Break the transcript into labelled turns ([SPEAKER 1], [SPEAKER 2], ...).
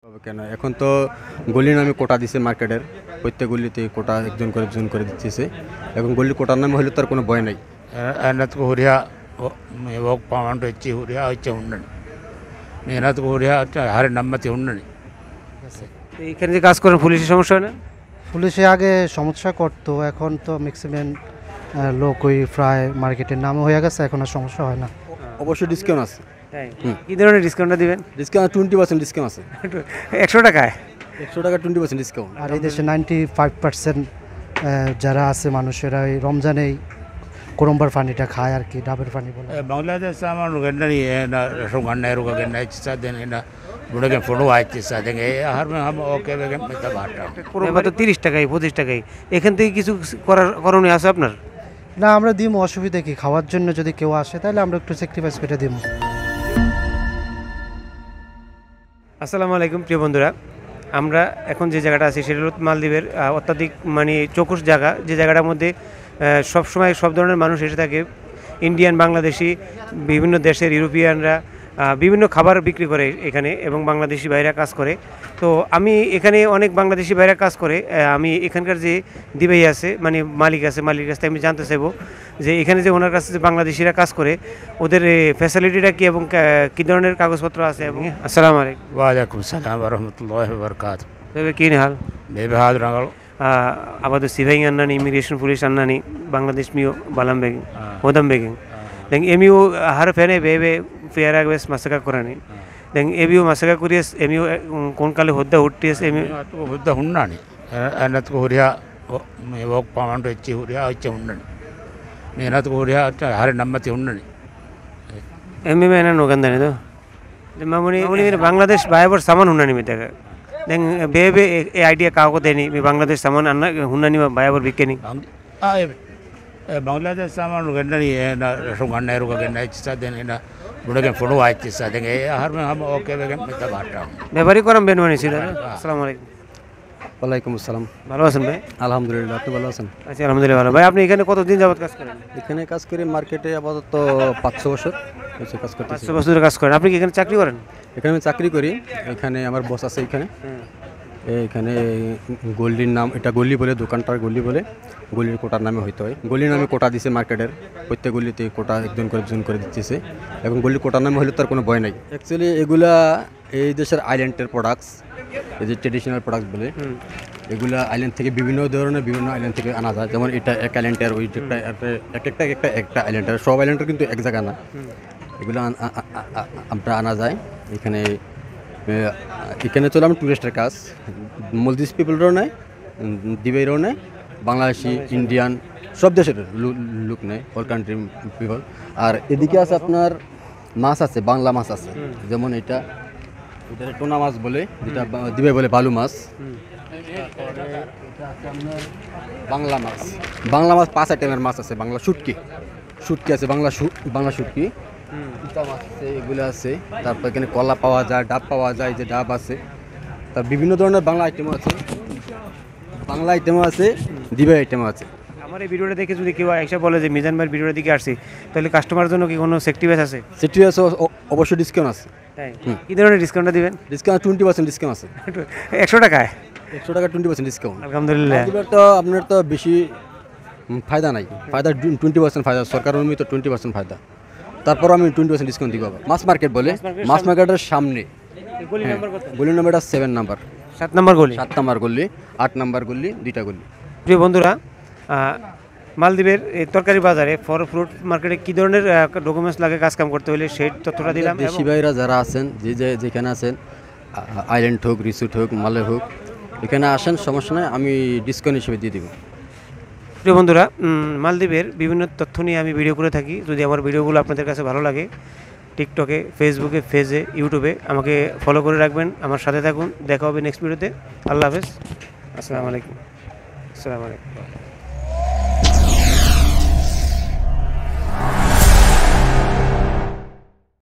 [SPEAKER 1] কেন এখন তো গলি নামে কোটা দিছে মার্কেটের, প্রত্যেক গলিতে কোটা একজন করে দিচ্ছে। এখন গলি কোটার নামে হলে তার কোনো ভয় নাই।
[SPEAKER 2] അതിനകത്ത് കൂടിയ పౌండ్ వచ్చి ఊరియా వచ్చి ఉండండి నేనది ఊరియా হারে নাম্বাতে ఉండండి।
[SPEAKER 3] এইখানে যে কাজ করেন পুলিশের সমস্যা হয় না?
[SPEAKER 4] পুলিশে আগে সমস্যা করতো, এখন তো ম্যাক্সিমাম লোক ওই প্রায় মার্কেটের নামে হয়ে গেছে, এখন আর সমস্যা হয় না।
[SPEAKER 1] অবশ্যই ডিসকাউন্ট আছে।
[SPEAKER 3] তাই কী ধরনের ডিসকাউন্টটা দিবেন?
[SPEAKER 1] ডিসকাউন্ট 20% ডিসকাউন্ট আছে।
[SPEAKER 3] 100 টাকায়
[SPEAKER 1] 100 টাকা 20% ডিসকাউন্ট।
[SPEAKER 4] আর এই দেশে 95% যারা আছে মানুষেরা এই রমজানেই কোরম্বার পানিটা খায় আর কি, ডাবের পানি বলে।
[SPEAKER 2] বাংলাদেশ আমার গন্ডারি না সুগন্ডায় রুকা গন্ডায় চিসা দেন না বুড়াকে ফটো আয় চিসা দেন হার মে হাম ওকে বেগে মিতা বাটা
[SPEAKER 3] কোরম্বা তো 30 টাকায় 25 টাকায়। এখান থেকে কিছু করণীয় আছে আপনার?
[SPEAKER 4] না, আমরা দিমু, অসুবিধা কি? খাওয়ার জন্য যদি কেউ আসে তাহলে আমরা একটু স্যাক্রিফাইস করে দিমু।
[SPEAKER 3] আসসালামু আলাইকুম প্রিয় বন্ধুরা, আমরা এখন যে জায়গাটা আছি সেটা হলো মালদ্বীপের অত্যাধিক চৌকুশ জায়গা, যে জায়গাটার মধ্যে সবসময় সব ধরনের মানুষ এসে থাকে। ইন্ডিয়ান, বাংলাদেশি, বিভিন্ন দেশের ইউরোপিয়ানরা বিভিন্ন খাবার বিক্রি করে এখানে, এবং বাংলাদেশি ভাইরা কাজ করে। তো আমি এখানে অনেক বাংলাদেশি ভাইরা কাজ করে, আমি এখানকার যে দিবাই আছে মালিক আছে, মালিকের কাছ থেকে আমি জানতে চাইবো যে এখানে যে ওনার কাছে যে বাংলাদেশিরা কাজ করে ওদের ফ্যাসিলিটিটা কী এবং কী ধরনের কাগজপত্র আছে। এবং আসসালামু আলাইকুম।
[SPEAKER 2] ওয়ালাইকুম সালাম ওয়া রাহমাতুল্লাহি ওয়া বারাকাতুহু।
[SPEAKER 3] তবে কী হাল
[SPEAKER 2] বেবাদ রাগাল
[SPEAKER 3] abadu siveng annani immigration police annani Bangladesh mio balam begin hodam begin then emiu har fene bebe fair agwes masaka korani then ebiu masaka kuries emiu kon kale hodda hutties emiu
[SPEAKER 2] అటు హుద్ద ఉన్నాని అన్నతు ఊరియా ఒక pound వచ్చి ఊరియా వచ్చి ఉండండి నేనది ఊరియా হারে নাম্বাতে ఉండండి
[SPEAKER 3] emiu mena nogandani do mamuni Bangladesh bayabar saman hunnani mitaka then bebe e idea kaako deni mi Bangladesh saman anna hunnani bayabar bikeni
[SPEAKER 2] Bangladesh আমার গন্ডারি না সুগন্ডায় রুকা গন্ডায় চিসা দেন না বুড়াকে ফটো আয় চিসা দেন হার মে হাম ওকে বেগে মিতা বাটা
[SPEAKER 3] ব্যাপারই করাম বেনওয়ানি ছিল। আসসালামু আলাইকুম।
[SPEAKER 1] ওয়ালাইকুম আসসালাম।
[SPEAKER 3] ভালো আছেন ভাই?
[SPEAKER 1] আলহামদুলিল্লাহ, আপনি ভালো আছেন?
[SPEAKER 3] আচ্ছা, আলহামদুলিল্লাহ ভালো। ভাই আপনি এখানে কতদিন যাবত কাজ করেন?
[SPEAKER 1] এখানে কাজ করি মার্কেটে আপাতত 500 বছর হয়েছে কাজ করতেছি।
[SPEAKER 3] 500 বছর কাজ করেন। আপনি কি এখানে চাকরি করেন?
[SPEAKER 1] এখানে আমি চাকরি করি, এখানে আমার বস আছে। এখানে গলির নাম, এটা গলি বলে, দোকানটার গলি বলে, গলির কোটার নামে হইতে হয়। গলির নামে কোটা দিছে মার্কেটের, প্রত্যেক গলিতে কোটা একজন করে দিচ্ছে। এবং গলির কোটার নামে হলে তার কোনো ভয় নাই। অ্যাকচুয়ালি এগুলা এই দেশের আইল্যান্ডের প্রোডাক্টস, এই যে ট্রেডিশনাল প্রোডাক্টস বলে, এগুলা আইল্যান্ড থেকে বিভিন্ন ধরনের বিভিন্ন আইল্যান্ড থেকে আনা যায়। যেমন এটা এক আইল্যান্ডের, ওই একটা আইল্যান্ডের, সব আইল্যান্ডের কিন্তু এক জায়গা না। এগুলো আমরা আনা যায় এখানে। এখানে চলে আমি টুরিস্টের কাজ, মলদ্বীপ পিপলরাও নেয়, দিবেইরাও নেয়, বাংলাদেশি, ইন্ডিয়ান, সব দেশের লোক নেয়, অল কান্ট্রি পিপল। আর এদিকে আছে আপনার মাছ আছে, বাংলা মাছ আছে। যেমন এটা টোনা মাছ বলে, যেটা দিবে বলে বালু মাছ। বাংলা মাছ 5 আইটেমের মাছ আছে। বাংলা শুটকি আছে, বাংলা শুটকি, মাছ আছে, এগুলো আছে। তারপর এখানে কলা পাওয়া যায়, ডাব পাওয়া যায়, যে ডাব আছে। তার বিভিন্ন ধরনের বাংলা আইটেমও আছে, দিবে আইটেমও আছে।
[SPEAKER 3] আমার এই ভিডিওটা দেখে যদি কেউ এসে বলে যে মিজান ভাইয়ের ভিডিওটা দিকে আসছি, তাহলে কাস্টমারের জন্য কি কোনো সেক্টিভেস আছে?
[SPEAKER 1] সেক্টিভেস অবশ্যই ডিসকাউন্ট আছে।
[SPEAKER 3] তাই কী ধরনের ডিসকাউন্টটা দিবেন?
[SPEAKER 1] ডিসকাউন্ট 20% ডিসকাউন্ট আছে।
[SPEAKER 3] 100 টাকায়
[SPEAKER 1] 100 টাকা 20% ডিসকাউন্ট।
[SPEAKER 3] আলহামদুলিল্লাহ।
[SPEAKER 1] তো আপনার তো বেশি ফায়দা নাই, ফায়দা 20% ফায়দা, সরকারের অনুমিত 20% ফায়দা। তারপর আমি 20% ডিসকাউন্ট দিব। মাছ মার্কেট বলে, মাছ মার্কেটের সামনে। গলি নাম্বারটা 7 নাম্বার,
[SPEAKER 3] 7 নম্বর গলি,
[SPEAKER 1] 7 নাম্বার গলি, 8 নাম্বার গলি, 2টা গলি।
[SPEAKER 3] প্রিয় বন্ধুরা, মালদ্বীপের এই তরকারি বাজারে ফ্রুট মার্কেটে কী ধরনের ডকুমেন্টস লাগে কাজ কাম করতে হলে সেই তথ্যটা দিলাম।
[SPEAKER 1] দেশি ভাইরা যারা আছেন, যেখানে আছেন, আইল্যান্ড হোক, রিসোর্ট হোক, মালে হোক, এখানে আসেন, সমস্যা নেই, আমি ডিসকাউন্ট হিসেবে দিয়ে দেবো।
[SPEAKER 3] প্রিয় বন্ধুরা, মালদ্বীপের বিভিন্ন তথ্য নিয়ে আমি ভিডিও করে থাকি। যদি আমার ভিডিওগুলো আপনাদের কাছে ভালো লাগে, টিকটকে, ফেসবুকে, পেজে, ইউটিউবে আমাকে ফলো করে রাখবেন, আমার সাথে থাকুন। দেখা হবে নেক্সট ভিডিওতে। আল্লাহ হাফেজ। আসসালামু আলাইকুম।